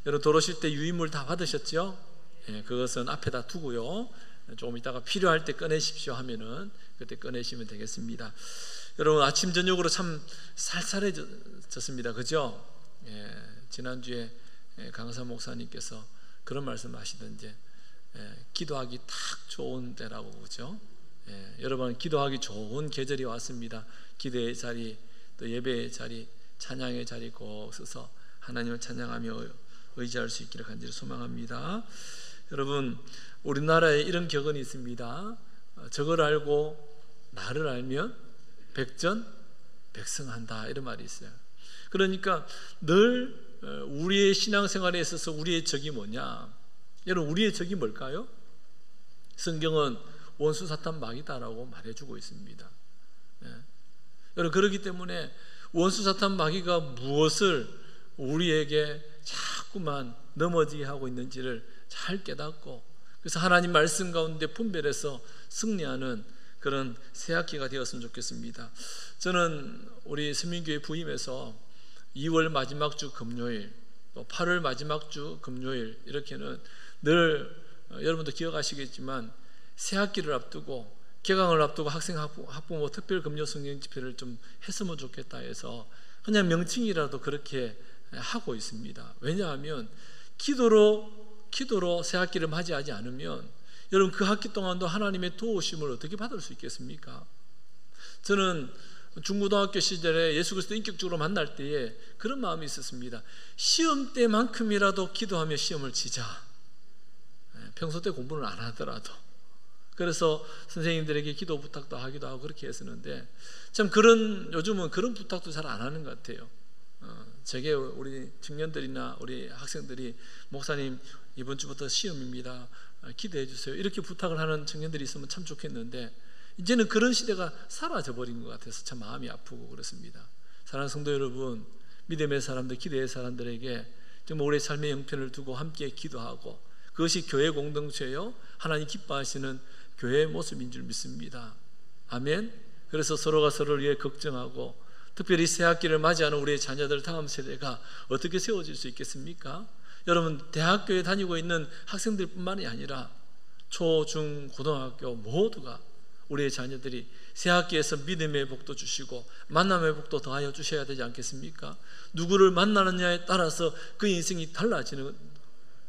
여러분 돌아오실 때 유인물 다 받으셨죠? 예, 그것은 앞에다 두고요. 조금 이따가 필요할 때 꺼내십시오 하면은 그때 꺼내시면 되겠습니다. 여러분 아침 저녁으로 참 쌀쌀해졌습니다. 그죠? 예, 지난주에 강사 목사님께서 그런 말씀 하시던데 기도하기 딱 좋은 때라고. 그죠? 여러분 기도하기 좋은 계절이 왔습니다. 기도의 자리, 또 예배의 자리, 찬양의 자리 꼭 서서 하나님을 찬양하며 의지할 수 있기를 간절히 소망합니다. 여러분 우리나라에 이런 격언이 있습니다. 저걸 알고 나를 알면 백전백승한다, 이런 말이 있어요. 그러니까 늘 우리의 신앙생활에 있어서 우리의 적이 뭐냐? 여러분 우리의 적이 뭘까요? 성경은 원수 사탄 마귀다라고 말해주고 있습니다. 여러분 그렇기 때문에 원수 사탄 마귀가 무엇을 우리에게 자꾸만 넘어지게 하고 있는지를 잘 깨닫고, 그래서 하나님 말씀 가운데 분별해서 승리하는 그런 새 학기가 되었으면 좋겠습니다. 저는 우리 선민교회 부임해서 2월 마지막 주 금요일, 또 8월 마지막 주 금요일, 이렇게는 늘 여러분도 기억하시겠지만 새 학기를 앞두고 개강을 앞두고 학생 학부모 특별 금요 성경 집회를 좀 했으면 좋겠다 해서 그냥 명칭이라도 그렇게 하고 있습니다. 왜냐하면 기도로 새 학기를 맞이하지 않으면 여러분 그 학기 동안도 하나님의 도우심을 어떻게 받을 수 있겠습니까? 저는 중고등학교 시절에 예수 그리스도 인격적으로 만날 때에 그런 마음이 있었습니다. 시험 때만큼이라도 기도하며 시험을 치자. 평소 때 공부를 안 하더라도. 그래서 선생님들에게 기도 부탁도 하기도 하고 그렇게 했었는데, 참 요즘은 그런 부탁도 잘 안 하는 것 같아요. 제게 우리 청년들이나 우리 학생들이 목사님 이번 주부터 시험입니다, 기도해 주세요, 이렇게 부탁을 하는 청년들이 있으면 참 좋겠는데, 이제는 그런 시대가 사라져 버린 것 같아서 참 마음이 아프고 그렇습니다. 사랑하는 성도 여러분, 믿음의 사람들, 기도의 사람들에게 정말 우리의 삶의 형편을 두고 함께 기도하고, 그것이 교회 공동체요 하나님 기뻐하시는 교회의 모습인 줄 믿습니다. 아멘. 그래서 서로가 서로를 위해 걱정하고, 특별히 새 학기를 맞이하는 우리의 자녀들 다음 세대가 어떻게 세워질 수 있겠습니까? 여러분 대학교에 다니고 있는 학생들뿐만이 아니라 초, 중, 고등학교 모두가 우리의 자녀들이 새 학기에서 믿음의 복도 주시고 만남의 복도 더하여 주셔야 되지 않겠습니까? 누구를 만나느냐에 따라서 그 인생이 달라지는,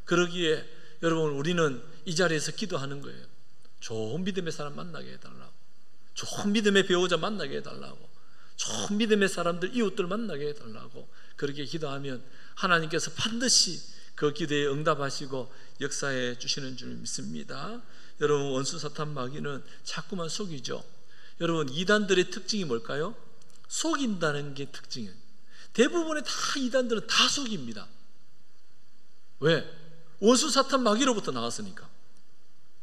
그러기에 여러분 우리는 이 자리에서 기도하는 거예요. 좋은 믿음의 사람 만나게 해달라고, 좋은 믿음의 배우자 만나게 해달라고, 좋은 믿음의 사람들, 이웃들 만나게 해달라고 그렇게 기도하면 하나님께서 반드시 그 기도에 응답하시고 역사해 주시는 줄 믿습니다. 여러분 원수 사탄 마귀는 자꾸만 속이죠. 여러분 이단들의 특징이 뭘까요? 속인다는 게 특징이에요. 대부분의 이단들은 다 속입니다. 왜? 원수 사탄 마귀로부터 나왔으니까.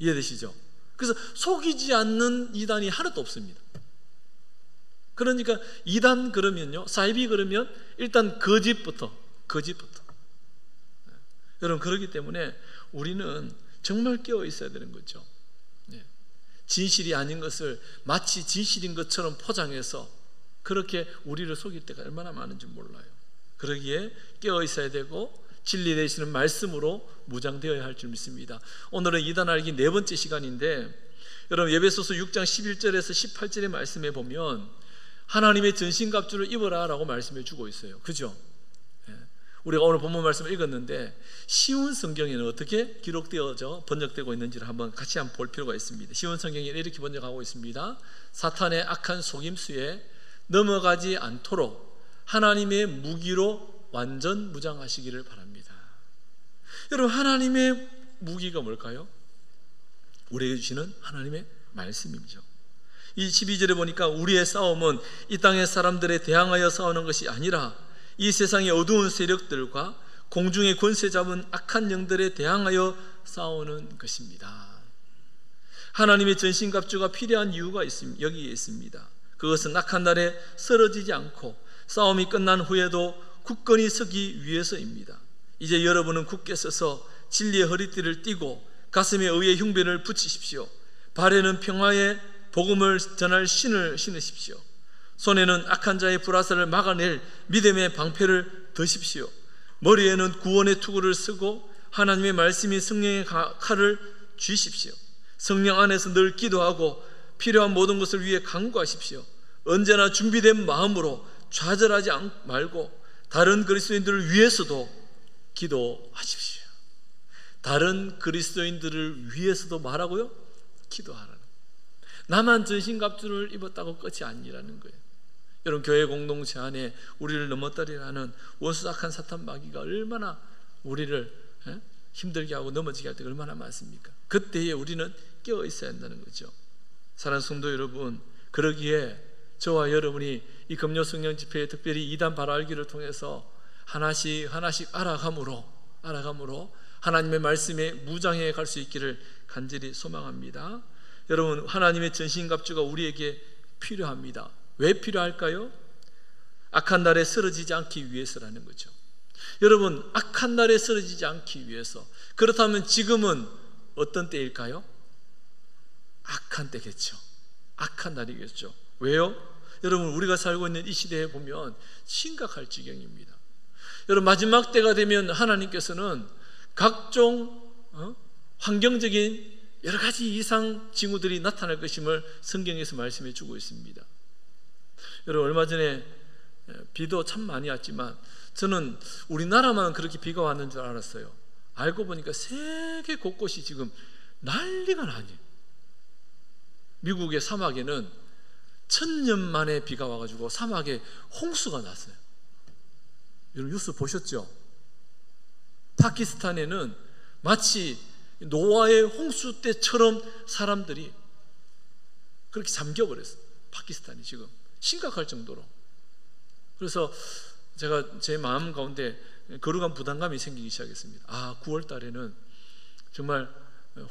이해되시죠? 그래서 속이지 않는 이단이 하나도 없습니다. 그러니까 이단 그러면요, 사이비 그러면 일단 거짓부터. 여러분 그렇기 때문에 우리는 정말 깨어 있어야 되는 거죠. 진실이 아닌 것을 마치 진실인 것처럼 포장해서 그렇게 우리를 속일 때가 얼마나 많은지 몰라요. 그러기에 깨어 있어야 되고 진리 되시는 말씀으로 무장되어야 할 줄 믿습니다. 오늘은 이단 알기 네 번째 시간인데, 여러분 에베소서 6장 11절에서 18절의 말씀에 보면 하나님의 전신갑주를 입어라 라고 말씀해 주고 있어요. 그죠? 우리가 오늘 본문 말씀을 읽었는데 쉬운 성경에는 어떻게 기록되어져 번역되고 있는지를 한번 같이 한번 볼 필요가 있습니다. 쉬운 성경에 이렇게 번역하고 있습니다. 사탄의 악한 속임수에 넘어가지 않도록 하나님의 무기로 완전 무장하시기를 바랍니다. 여러분 하나님의 무기가 뭘까요? 우리에게 주시는 하나님의 말씀이죠. 이 12절에 보니까 우리의 싸움은 이 땅의 사람들에 대항하여 싸우는 것이 아니라 이 세상의 어두운 세력들과 공중의 권세 잡은 악한 영들에 대항하여 싸우는 것입니다. 하나님의 전신갑주가 필요한 이유가 여기에 있습니다. 그것은 악한 날에 쓰러지지 않고 싸움이 끝난 후에도 굳건히 서기 위해서입니다. 이제 여러분은 굳게 서서 진리의 허리띠를 띠고 가슴에 의의 흉배를 붙이십시오. 발에는 평화의 복음을 전할 신을 신으십시오. 손에는 악한 자의 불화살을 막아낼 믿음의 방패를 드십시오. 머리에는 구원의 투구를 쓰고 하나님의 말씀이 성령의 칼을 쥐십시오. 성령 안에서 늘 기도하고 필요한 모든 것을 위해 간구하십시오. 언제나 준비된 마음으로 좌절하지 말고 다른 그리스도인들을 위해서도 기도하십시오. 다른 그리스도인들을 위해서도 말하고요, 기도하라는. 나만 전신갑주를 입었다고 끝이 아니라는 거예요. 여러분, 교회 공동체 안에 우리를 넘어뜨리라는 원수악한 사탄 마귀가 얼마나 우리를 힘들게 하고 넘어지게 할 때가 얼마나 많습니까? 그때에 우리는 깨어 있어야 한다는 거죠. 사랑하는 성도 여러분, 그러기에 저와 여러분이 이 금요 성령 집회에 특별히 이단 바로 알기를 통해서 하나씩 알아감으로 하나님의 말씀에 무장해 갈 수 있기를 간절히 소망합니다. 여러분, 하나님의 전신갑주가 우리에게 필요합니다. 왜 필요할까요? 악한 날에 쓰러지지 않기 위해서라는 거죠. 여러분, 악한 날에 쓰러지지 않기 위해서. 그렇다면 지금은 어떤 때일까요? 악한 때겠죠. 악한 날이겠죠. 왜요? 여러분, 우리가 살고 있는 이 시대에 보면 심각할 지경입니다. 여러분, 마지막 때가 되면 하나님께서는 각종 환경적인 여러 가지 이상 징후들이 나타날 것임을 성경에서 말씀해 주고 있습니다. 여러분, 얼마 전에 비도 참 많이 왔지만 저는 우리나라만 그렇게 비가 왔는 줄 알았어요. 알고 보니까 세계 곳곳이 지금 난리가 나니. 미국의 사막에는 1000년 만에 비가 와가지고 사막에 홍수가 났어요. 여러분, 뉴스 보셨죠? 파키스탄에는 마치 노아의 홍수 때처럼 사람들이 그렇게 잠겨버렸어요. 파키스탄이 지금 심각할 정도로. 그래서 제가 제 마음 가운데 거룩한 부담감이 생기기 시작했습니다. 9월 달에는 정말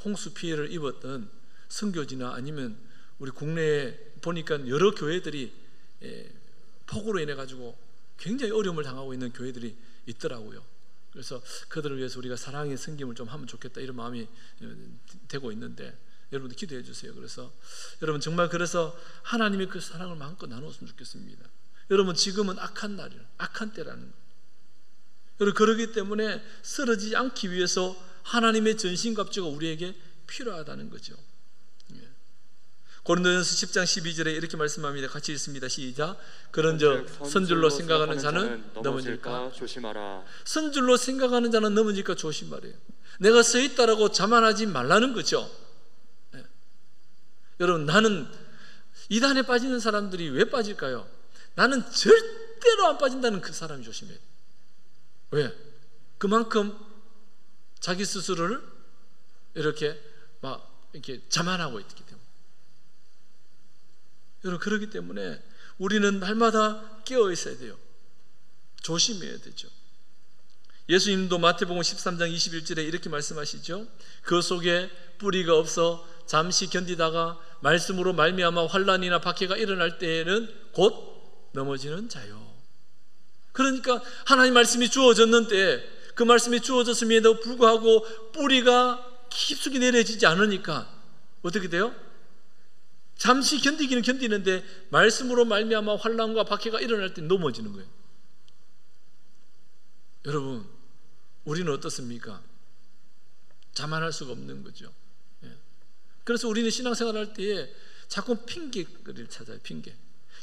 홍수 피해를 입었던 선교지나 아니면 우리 국내에 보니까 여러 교회들이 폭우로 인해 가지고 굉장히 어려움을 당하고 있는 교회들이 있더라고요. 그래서 그들을 위해서 우리가 사랑의 섬김을 좀 하면 좋겠다, 이런 마음이 되고 있는데 여러분들 기도해 주세요. 그래서 여러분, 정말 그래서 하나님의 그 사랑을 마음껏 나누었으면 좋겠습니다. 여러분, 지금은 악한 날이에요. 악한 때라는 거예요. 여러분, 그러기 때문에 쓰러지지 않기 위해서 하나님의 전신갑주가 우리에게 필요하다는 거죠. 고린도전서 10장 12절에 이렇게 말씀합니다. 같이 읽습니다. 시작. 그런즉 선줄로 생각하는 자는 넘어질까 조심하라. 선줄로 생각하는 자는 넘어질까 조심하래요. 내가 서 있다라고 자만하지 말라는 거죠. 네. 여러분, 나는 이단에 빠지는 사람들이 왜 빠질까요? 나는 절대로 안 빠진다는 그 사람이 조심해야 돼요. 왜? 그만큼 자기 스스로를 이렇게 자만하고 있기 때문에. 여러분, 그렇기 때문에 우리는 날마다 깨어 있어야 돼요. 조심해야 되죠. 예수님도 마태복음 13장 21절에 이렇게 말씀하시죠. 그 속에 뿌리가 없어 잠시 견디다가 말씀으로 말미암아 환난이나 박해가 일어날 때에는 곧 넘어지는 자요. 그러니까 하나님 말씀이 주어졌는데 그 말씀이 주어졌음에도 불구하고 뿌리가 깊숙이 내려지지 않으니까 어떻게 돼요? 잠시 견디기는 견디는데 말씀으로 말미암아 환난과 박해가 일어날 때 넘어지는 거예요. 여러분, 우리는 어떻습니까? 자만할 수가 없는 거죠. 그래서 우리는 신앙생활할 때에 자꾸 핑계거리를 찾아요. 핑계.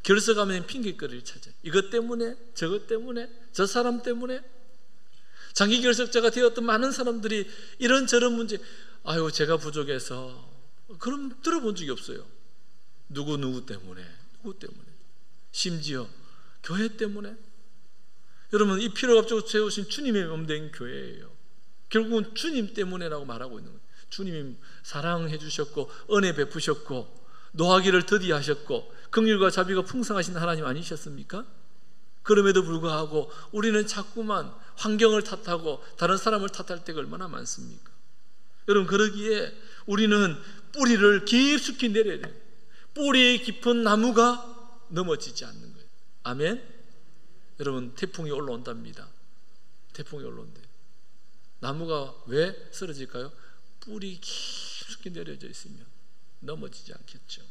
결석하면 핑계거리를 찾아요. 이것 때문에, 저것 때문에, 저 사람 때문에. 장기 결석자가 되었던 많은 사람들이 이런저런 문제, 제가 부족해서, 그럼 들어본 적이 없어요. 누구 때문에, 심지어 교회 때문에. 여러분, 이 피를 앞두고 세우신 주님의 몸된 교회예요. 결국은 주님 때문에라고 말하고 있는 거예요. 주님이 사랑해 주셨고 은혜 베푸셨고 노하기를 더디하셨고 긍휼과 자비가 풍성하신 하나님 아니셨습니까? 그럼에도 불구하고 우리는 자꾸만 환경을 탓하고 다른 사람을 탓할 때가 얼마나 많습니까? 여러분, 그러기에 우리는 뿌리를 깊숙이 내려야 돼요. 뿌리 깊은 나무가 넘어지지 않는 거예요. 아멘? 여러분, 태풍이 올라온답니다. 태풍이 올라온대요. 나무가 왜 쓰러질까요? 뿌리 깊숙이 내려져 있으면 넘어지지 않겠죠.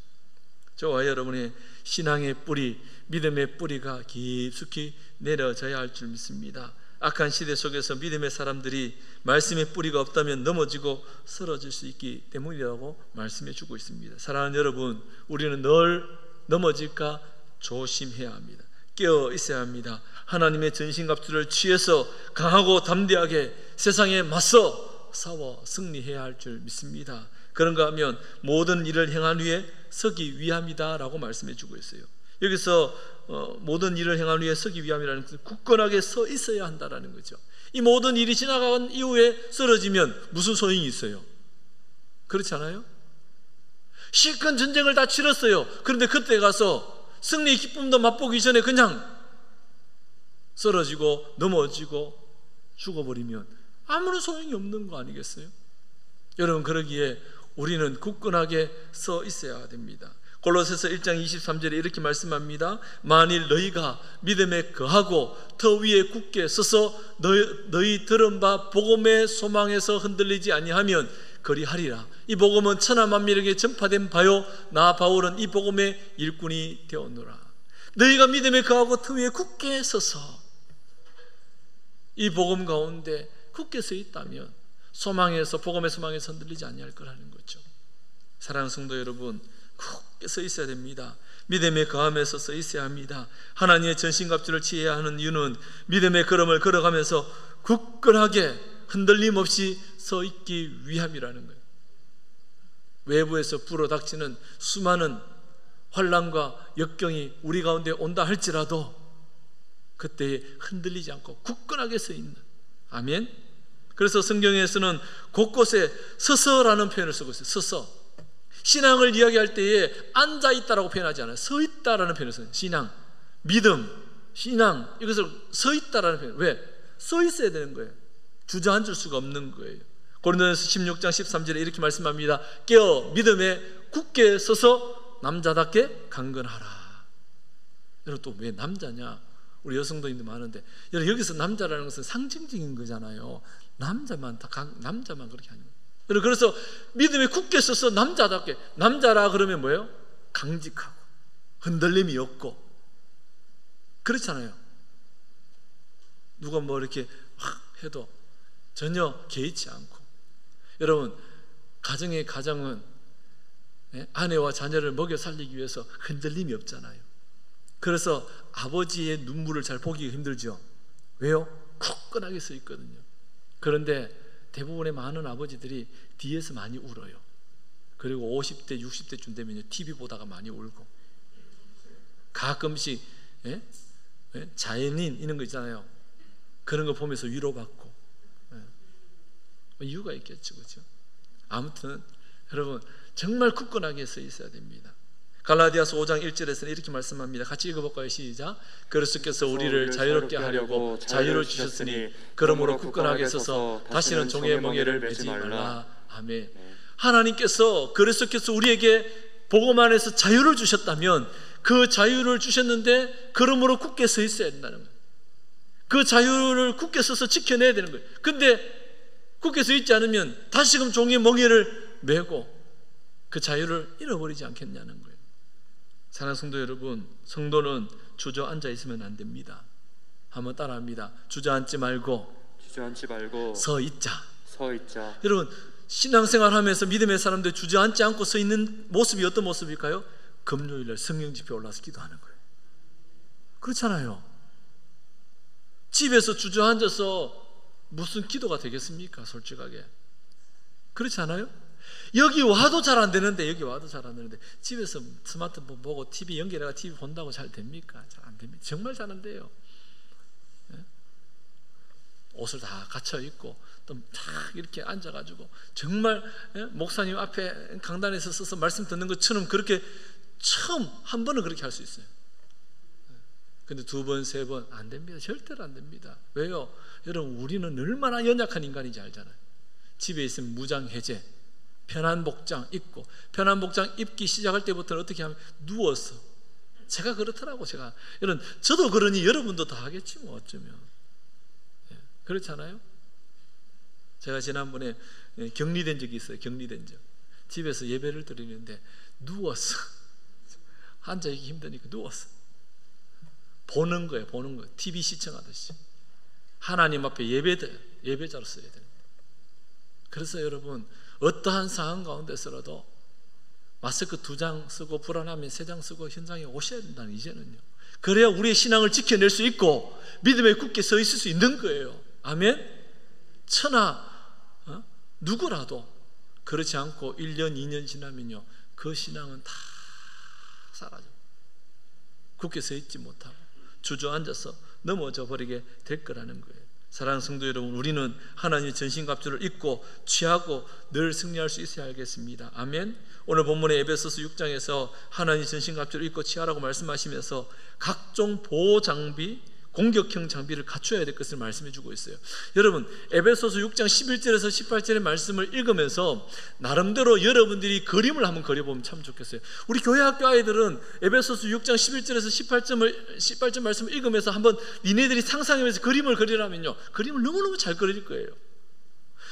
저와 여러분의 신앙의 뿌리, 믿음의 뿌리가 깊숙이 내려져야 할 줄 믿습니다. 악한 시대 속에서 믿음의 사람들이 말씀의 뿌리가 없다면 넘어지고 쓰러질 수 있기 때문이라고 말씀해 주고 있습니다. 사랑하는 여러분, 우리는 늘 넘어질까 조심해야 합니다. 깨어 있어야 합니다. 하나님의 전신갑주를 취해서 강하고 담대하게 세상에 맞서 싸워 승리해야 할 줄 믿습니다. 그런가 하면 모든 일을 행한 후에 서기 위함이다 라고 말씀해 주고 있어요. 여기서 모든 일을 행한 후에 서기 위함이라는 것은 굳건하게 서 있어야 한다라는 거죠. 이 모든 일이 지나간 이후에 쓰러지면 무슨 소용이 있어요? 그렇지 않아요? 실컷 전쟁을 다 치렀어요. 그런데 그때 가서 승리의 기쁨도 맛보기 전에 그냥 쓰러지고 넘어지고 죽어버리면 아무런 소용이 없는 거 아니겠어요? 여러분, 그러기에 우리는 굳건하게 서 있어야 됩니다. 골로새서 1장 23절에 이렇게 말씀합니다. 만일 너희가 믿음에 거하고 터 위에 굳게 서서 너희 들은 바 복음의 소망에서 흔들리지 아니하면 그리하리라. 이 복음은 천하 만민에게 전파된 바요 나 바울은 이 복음의 일꾼이 되었노라. 너희가 믿음에 거하고 터 위에 굳게 서서 이 복음 가운데 굳게 서 있다면 소망에서, 복음의 소망에서 흔들리지 아니할 거라는 거죠. 사랑하는 성도 여러분, 굳게 서 있어야 됩니다. 믿음의 거함에서 서 있어야 합니다. 하나님의 전신갑주를 취해야 하는 이유는 믿음의 걸음을 걸어가면서 굳건하게 흔들림 없이 서 있기 위함이라는 거예요. 외부에서 불어닥치는 수많은 환난과 역경이 우리 가운데 온다 할지라도 그때에 흔들리지 않고 굳건하게 서 있는, 아멘. 그래서 성경에서는 곳곳에 서서라는 표현을 쓰고 있어요. 서서. 신앙을 이야기할 때에 앉아있다라고 표현하지 않아요. 서 있다라는 표현을 써요. 신앙, 믿음, 신앙, 이것을 서 있다라는 표현. 왜? 서 있어야 되는 거예요. 주저앉을 수가 없는 거예요. 고린도전서 16장 13절에 이렇게 말씀합니다. 깨어 믿음에 굳게 서서 남자답게 강건하라. 여러분, 또 왜 남자냐? 우리 여성도인도 많은데, 여러분, 여기서 남자라는 것은 상징적인 거잖아요. 남자만 그렇게 하는 거예요. 여러분, 그래서 믿음에 굳게 서서 남자답게, 남자라 그러면 뭐예요? 강직하고 흔들림이 없고, 그렇잖아요. 누가 뭐 이렇게 해도 전혀 개의치 않고. 여러분, 가정은 아내와 자녀를 먹여 살리기 위해서 흔들림이 없잖아요. 그래서 아버지의 눈물을 잘 보기가 힘들죠. 왜요? 굳건하게 서 있거든요. 그런데 대부분의 많은 아버지들이 뒤에서 많이 울어요. 그리고 50대, 60대쯤 되면 TV 보다가 많이 울고, 가끔씩 자연인 이런 거 있잖아요. 그런 거 보면서 위로받고, 이유가 있겠죠, 그렇죠? 아무튼 여러분, 정말 굳건하게 서 있어야 됩니다. 갈라디아서 5장 1절에서는 이렇게 말씀합니다. 같이 읽어볼까요? 시작. 그리스도께서 우리를 자유롭게 하려고 자유를 주셨으니 그러므로 굳건하게 서서 다시는 종의 멍에를 매지 말라. 아멘. 하나님께서, 그리스도께서 우리에게 복음 안에서 자유를 주셨다면 그 자유를 주셨는데 그러므로 굳게 서 있어야 된다는 거예요. 그 자유를 굳게 서서 지켜내야 되는 거예요. 근데 굳게 서 있지 않으면 다시금 종의 멍에를 메고 그 자유를 잃어버리지 않겠냐는 거예요. 사랑하는 성도 여러분, 성도는 주저앉아 있으면 안 됩니다. 한번 따라합니다. 주저앉지 말고 서 있자. 여러분, 신앙생활 하면서 믿음의 사람들 주저앉지 않고 서 있는 모습이 어떤 모습일까요? 금요일날 성령 집회 올라서 기도하는 거예요. 그렇잖아요. 집에서 주저앉아서 무슨 기도가 되겠습니까? 솔직하게. 그렇지 않아요? 여기 와도 잘 안 되는데, 집에서 스마트폰 보고 TV 연결해가 TV 본다고 잘 됩니까? 잘 안 됩니다. 정말 잘 안 돼요. 옷을 다 갖춰 입고 또 탁 이렇게 앉아가지고 정말 목사님 앞에 강단에서 서서 말씀 듣는 것처럼 그렇게 처음 한 번은 그렇게 할 수 있어요. 근데 두 번, 세 번 안 됩니다. 절대로 안 됩니다. 왜요? 여러분, 우리는 얼마나 연약한 인간인지 알잖아요. 집에 있으면 무장해제, 편한 복장 입고, 편한 복장 입기 시작할 때부터는 어떻게 하면 누워서, 제가 그렇더라고. 여러분, 저도 그러니 여러분도 다 하겠지 뭐, 어쩌면. 그렇잖아요. 제가 지난번에 격리된 적이 있어요. 집에서 예배를 드리는데 누워서 앉아있기 힘드니까 누워서 보는 거예요. TV 시청하듯이 하나님 앞에 예배자로 써야 됩니다. 그래서 여러분, 어떠한 상황 가운데서라도 마스크 2장 쓰고 불안하면 3장 쓰고 현장에 오셔야 된다는, 이제는요. 그래야 우리의 신앙을 지켜낼 수 있고 믿음에 굳게 서 있을 수 있는 거예요. 아멘. 천하 누구라도 그렇지 않고 1년 2년 지나면요, 그 신앙은 다 사라져. 굳게 서 있지 못하고 주저앉아서 넘어져 버리게 될 거라는 거예요. 사랑하는 성도 여러분, 우리는 하나님의 전신갑주를 입고 취하고 늘 승리할 수 있어야 하겠습니다. 아멘. 오늘 본문의 에베소서 6장에서 하나님의 전신갑주를 입고 취하라고 말씀하시면서 각종 보호 장비, 공격형 장비를 갖춰야 될 것을 말씀해 주고 있어요. 여러분, 에베소서 6장 11절에서 18절의 말씀을 읽으면서 나름대로 여러분들이 그림을 한번 그려보면 참 좋겠어요. 우리 교회학교 아이들은 에베소서 6장 11절에서 18절 말씀을 읽으면서 한번 니네들이 상상하면서 그림을 그리라면요, 그림을 너무너무 잘 그릴 거예요.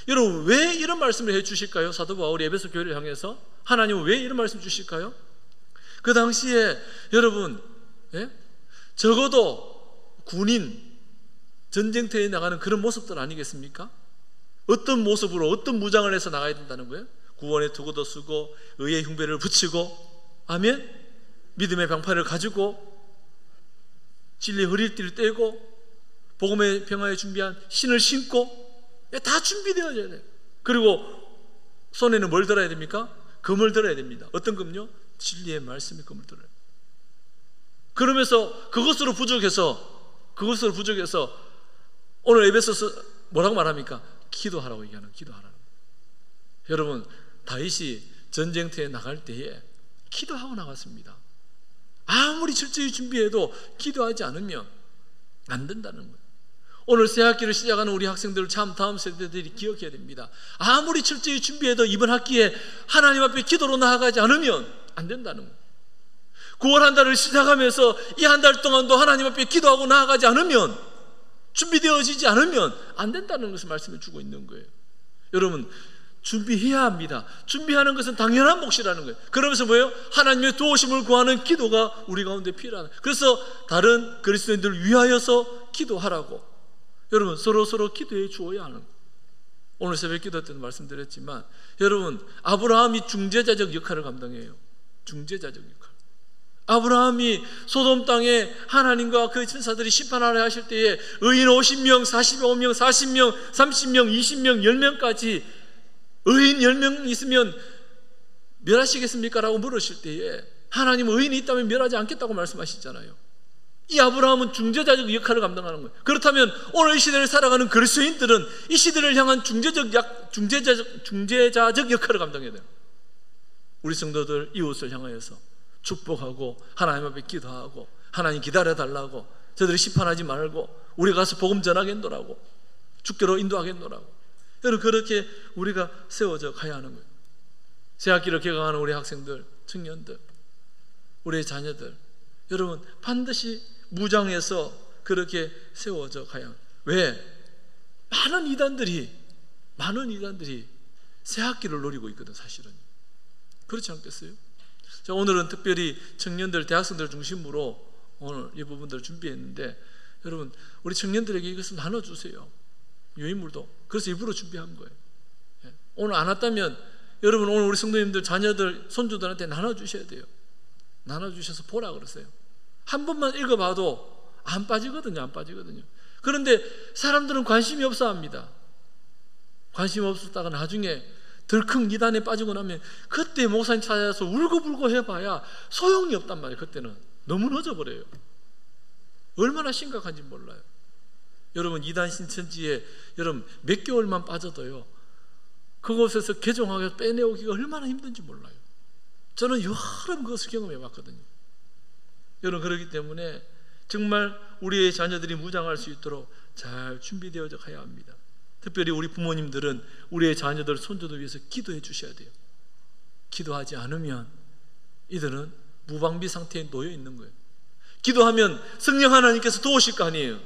여러분, 왜 이런 말씀을 해 주실까요? 사도 바울이 에베소 교회를 향해서 하나님은 왜 이런 말씀 주실까요? 그 당시에 여러분, 적어도 군인, 전쟁터에 나가는 그런 모습들 아니겠습니까? 어떤 모습으로, 어떤 무장을 해서 나가야 된다는 거예요? 구원의 투구도 쓰고 의의 흉배를 붙이고, 아멘? 믿음의 방패를 가지고 진리의 허리띠를 떼고 복음의 평화에 준비한 신을 신고, 다 준비되어야 돼요. 그리고 손에는 뭘 들어야 됩니까? 금을 들어야 됩니다. 어떤 금요? 진리의 말씀의 금을 들어요. 그러면서 그것으로 부족해서 오늘 에베소서 뭐라고 말합니까? 기도하라고 얘기하는, 기도하라는 거예요. 여러분, 다윗이 전쟁터에 나갈 때에 기도하고 나갔습니다. 아무리 철저히 준비해도 기도하지 않으면 안 된다는 거예요. 오늘 새 학기를 시작하는 우리 학생들, 참 다음 세대들이 기억해야 됩니다. 아무리 철저히 준비해도 이번 학기에 하나님 앞에 기도로 나아가지 않으면 안 된다는 거예요. 9월 한 달을 시작하면서 이 한 달 동안도 하나님 앞에 기도하고 나아가지 않으면, 준비되어지지 않으면 안 된다는 것을 말씀해 주고 있는 거예요. 여러분, 준비해야 합니다. 준비하는 것은 당연한 몫이라는 거예요. 그러면서 뭐예요? 하나님의 도우심을 구하는 기도가 우리 가운데 필요하다. 그래서 다른 그리스도인들을 위하여서 기도하라고, 여러분, 서로 기도해 주어야 하는 거예요. 오늘 새벽 기도 때도 말씀드렸지만, 여러분, 아브라함이 중재자적 역할을 감당해요. 중재자적 역할. 아브라함이 소돔 땅에 하나님과 그 천사들이 심판하려 하실 때에 의인 50명, 45명, 40명, 30명, 20명, 10명까지 의인 10명 있으면 멸하시겠습니까? 라고 물으실 때에 하나님은 의인이 있다면 멸하지 않겠다고 말씀하시잖아요. 이 아브라함은 중재자적 역할을 감당하는 거예요. 그렇다면 오늘 이 시대를 살아가는 그리스도인들은 이 시대를 향한 중재자적 역할을 감당해야 돼요. 우리 성도들 이웃을 향하여서 축복하고 하나님 앞에 기도하고 하나님 기다려달라고, 저들이 심판하지 말고 우리 가서 복음 전하겠노라고, 주께로 인도하겠노라고, 여러분, 그렇게 우리가 세워져 가야 하는 거예요. 새학기를 개강하는 우리 학생들, 청년들, 우리의 자녀들, 여러분, 반드시 무장해서 그렇게 세워져 가야 합니다. 왜? 많은 이단들이 새학기를 노리고 있거든, 사실은. 그렇지 않겠어요? 자, 오늘은 특별히 청년들, 대학생들 중심으로 오늘 이 부분들을 준비했는데, 여러분, 우리 청년들에게 이것을 나눠주세요. 유인물도. 그래서 일부러 준비한 거예요. 오늘 안 왔다면 여러분, 오늘 우리 성도님들, 자녀들, 손주들한테 나눠주셔야 돼요. 나눠주셔서 보라 그러세요. 한 번만 읽어봐도 안 빠지거든요. 그런데 사람들은 관심이 없어 합니다. 관심 없었다가 나중에 덜컥 이단에 빠지고 나면 그때 목사님 찾아서 울고불고 해봐야 소용이 없단 말이에요. 그때는 너무 늦어버려요. 얼마나 심각한지 몰라요. 여러분, 이단 신천지에 여러분 몇 개월만 빠져도요, 그곳에서 개종하게 빼내오기가 얼마나 힘든지 몰라요. 저는 여러 번 그것을 경험해 봤거든요. 여러분, 그렇기 때문에 정말 우리의 자녀들이 무장할 수 있도록 잘 준비되어져 가야 합니다. 특별히 우리 부모님들은 우리의 자녀들, 손주들 위해서 기도해 주셔야 돼요. 기도하지 않으면 이들은 무방비 상태에 놓여 있는 거예요. 기도하면 성령 하나님께서 도우실 거 아니에요.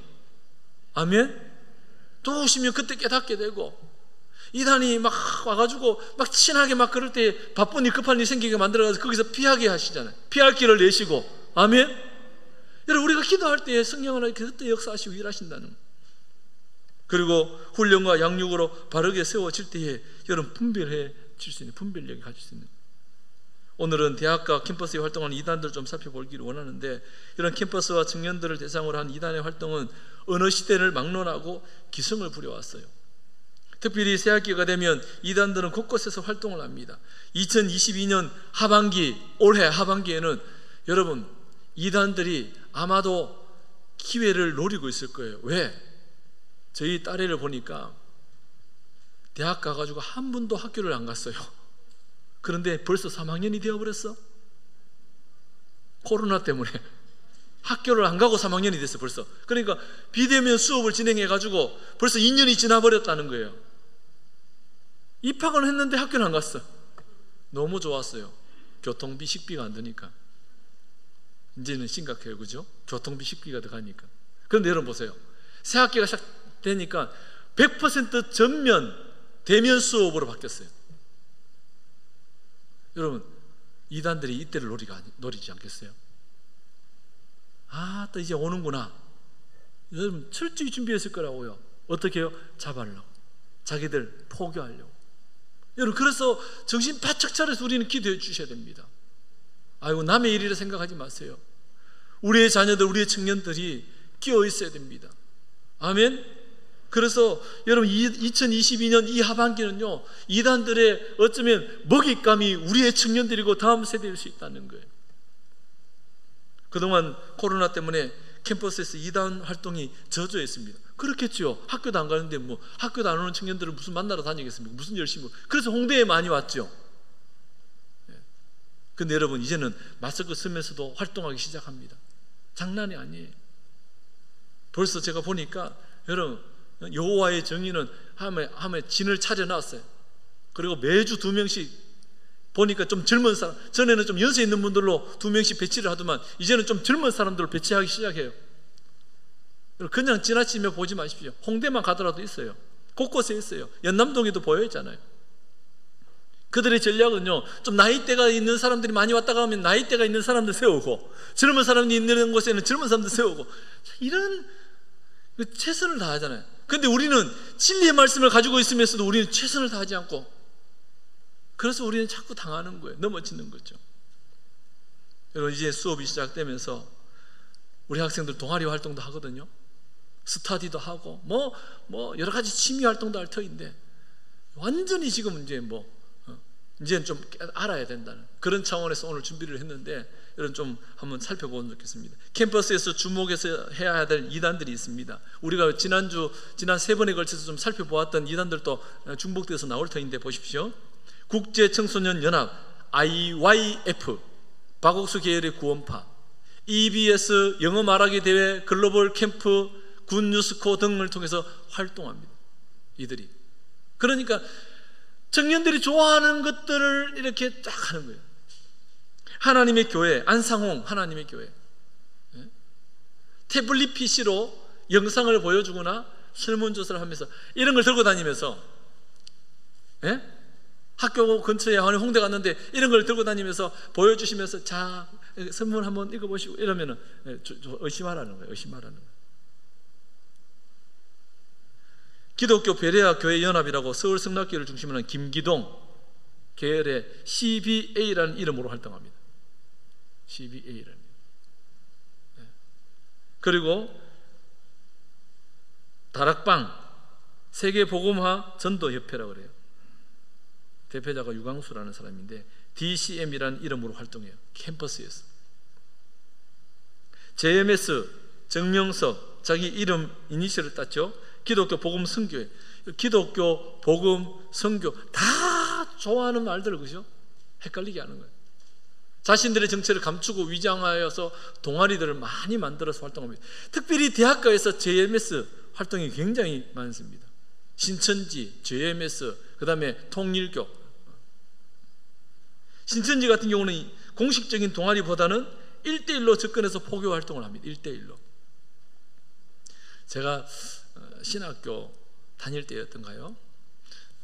아멘? 도우시면 그때 깨닫게 되고, 이단이 막 와가지고 막 친하게 막 그럴 때 바쁜 일, 급한 일 생기게 만들어가지고 거기서 피하게 하시잖아요. 피할 길을 내시고. 아멘? 여러분, 우리가 기도할 때 성령 하나님께서 그때 역사하시고 일하신다는 거예요. 그리고 훈련과 양육으로 바르게 세워질 때에 여러분 분별해질 수 있는, 분별력이 가질 수 있는. 오늘은 대학과 캠퍼스에 활동하는 이단들을 좀 살펴보기를 원하는데, 이런 캠퍼스와 청년들을 대상으로 한 이단의 활동은 어느 시대를 막론하고 기승을 부려왔어요. 특별히 새학기가 되면 이단들은 곳곳에서 활동을 합니다. 2022년 하반기, 올해 하반기에는 여러분 이단들이 아마도 기회를 노리고 있을 거예요. 왜? 저희 딸애를 보니까 대학 가가지고 한 번도 학교를 안 갔어요. 그런데 벌써 3학년이 되어버렸어. 코로나 때문에 학교를 안 가고 3학년이 됐어 벌써. 그러니까 비대면 수업을 진행해가지고 벌써 2년이 지나버렸다는 거예요. 입학은 했는데 학교는 안 갔어. 너무 좋았어요. 교통비, 식비가 안 드니까. 이제는 심각해요, 그죠? 교통비, 식비가 들어가니까. 그런데 여러분 보세요. 새 학기가 시작되니까 100% 전면 대면 수업으로 바뀌었어요. 여러분, 이단들이 이때를 노리지 않겠어요? 아, 또 이제 오는구나. 여러분 철저히 준비했을 거라고요. 어떻게 해요? 잡아려고, 자기들 포교하려고. 여러분, 그래서 정신 바짝 차려서 우리는 기도해 주셔야 됩니다. 아이고 남의 일이라 생각하지 마세요. 우리의 자녀들, 우리의 청년들이 끼어 있어야 됩니다. 아멘. 그래서 여러분 2022년 이 하반기는요, 이단들의 어쩌면 먹잇감이 우리의 청년들이고 다음 세대일 수 있다는 거예요. 그동안 코로나 때문에 캠퍼스에서 이단 활동이 저조했습니다. 그렇겠죠. 학교도 안 가는데 뭐 학교도 안 오는 청년들을 무슨 만나러 다니겠습니까? 무슨 열심히. 그래서 홍대에 많이 왔죠. 근데 여러분 이제는 마스크 쓰면서도 활동하기 시작합니다. 장난이 아니에요. 벌써 제가 보니까 여러분 여호와의 정의는 함에 진을 차려놨어요. 그리고 매주 2명씩 보니까 좀 젊은 사람, 전에는 좀 연세 있는 분들로 2명씩 배치를 하더만 이제는 좀 젊은 사람들을 배치하기 시작해요. 그냥 지나치며 보지 마십시오. 홍대만 가더라도 있어요. 곳곳에 있어요. 연남동에도 보여있잖아요. 그들의 전략은요, 좀 나이대가 있는 사람들이 많이 왔다가 하면 나이대가 있는 사람들 세우고, 젊은 사람이 있는 곳에는 젊은 사람들 세우고, 이런 최선을 다하잖아요. 근데 우리는 진리의 말씀을 가지고 있으면서도 우리는 최선을 다하지 않고, 그래서 우리는 자꾸 당하는 거예요. 넘어지는 거죠. 여러분 이제 수업이 시작되면서 우리 학생들 동아리 활동도 하거든요. 스터디도 하고 뭐 여러 가지 취미 활동도 할 터인데, 완전히 지금 이제는 좀 알아야 된다는 그런 차원에서 오늘 준비를 했는데, 여러분 좀 한번 살펴보면 좋겠습니다. 캠퍼스에서 주목해서 해야 될 이단들이 있습니다. 우리가 지난 3번에 걸쳐서 좀 살펴보았던 이단들도 중복돼서 나올 터인데 보십시오. 국제청소년연합 IYF, 박옥수 계열의 구원파, EBS 영어 말하기 대회, 글로벌 캠프, 군 뉴스코 등을 통해서 활동합니다. 이들이 그러니까 청년들이 좋아하는 것들을 이렇게 딱 하는 거예요. 하나님의 교회, 안상홍 하나님의 교회, 태블릿 PC로 영상을 보여주거나 설문조사를 하면서 이런 걸 들고 다니면서, 학교 근처에 홍대 갔는데 이런 걸 들고 다니면서 보여주시면서, 자 설문 한번 읽어보시고 이러면은 의심하라는 거예요. 의심하라는 거예요. 기독교 베레아 교회 연합이라고 서울 성락교를 중심으로 한 김기동 계열의 CBA라는 이름으로 활동합니다. CBA라는. 그리고 다락방 세계복음화 전도협회라고 그래요. 대표자가 유광수라는 사람인데 DCM이라는 이름으로 활동해요. 캠퍼스에서. JMS 정명석, 자기 이름 이니셜을 땄죠. 기독교 복음 선교회, 기독교 복음 선교, 다 좋아하는 말들, 그죠? 헷갈리게 하는 거예요. 자신들의 정체를 감추고 위장하여서 동아리들을 많이 만들어서 활동합니다. 특별히 대학가에서 JMS 활동이 굉장히 많습니다. 신천지, JMS, 그 다음에 통일교. 신천지 같은 경우는 공식적인 동아리보다는 1대1로 접근해서 포교 활동을 합니다. 1대1로. 제가 신학교 다닐 때였던가요?